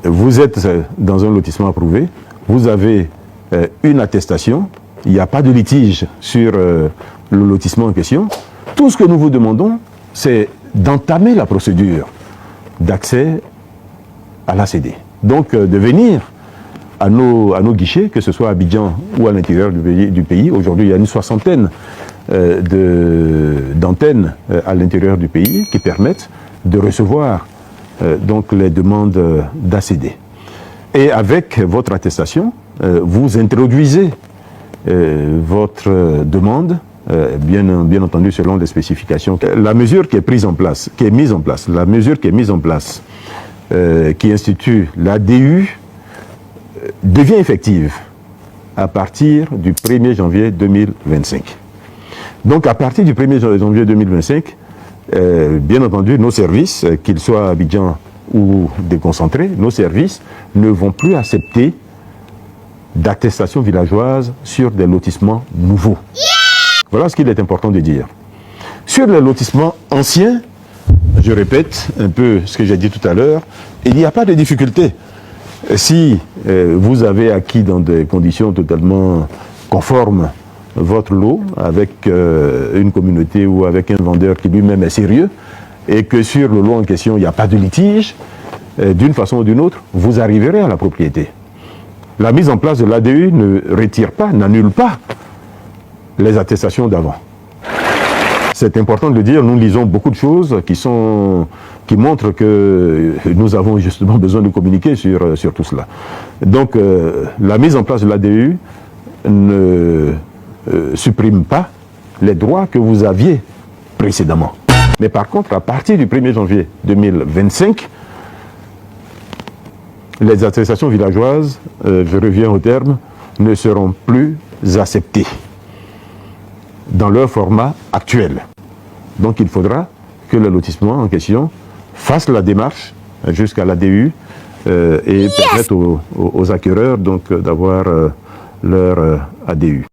vous êtes dans un lotissement approuvé, vous avez une attestation, il n'y a pas de litige sur le lotissement en question. Tout ce que nous vous demandons, c'est d'entamer la procédure d'accès à l'ACD. Donc de venir à nos guichets, que ce soit à Abidjan ou à l'intérieur du pays. Aujourd'hui, il y a une soixantaine d'antennes à l'intérieur du pays qui permettent de recevoir donc les demandes d'ACD. Et avec votre attestation, vous introduisez votre demande, bien entendu selon les spécifications. La mesure qui est mise en place, qui institue l'ADU, devient effective à partir du 1er janvier 2025. Donc à partir du 1er janvier 2025, bien entendu, nos services, qu'ils soient à Abidjan ou déconcentrés, nos services ne vont plus accepter d'attestation villageoise sur des lotissements nouveaux. Voilà ce qu'il est important de dire. Sur les lotissements anciens, je répète un peu ce que j'ai dit tout à l'heure, il n'y a pas de difficulté. Si vous avez acquis dans des conditions totalement conformes votre lot avec une communauté ou avec un vendeur qui lui-même est sérieux, et que sur le lot en question, il n'y a pas de litige, d'une façon ou d'une autre, vous arriverez à la propriété. La mise en place de l'ADU ne retire pas, n'annule pas les attestations d'avant. C'est important de le dire, nous lisons beaucoup de choses qui montrent que nous avons justement besoin de communiquer sur tout cela. Donc la mise en place de l'ADU ne supprime pas les droits que vous aviez précédemment. Mais par contre, à partir du 1er janvier 2025, les attestations villageoises, je reviens au terme, ne seront plus acceptées dans leur format actuel. Donc il faudra que le lotissement en question fasse la démarche jusqu'à l'ADU et permette aux acquéreurs d'avoir leur ADU.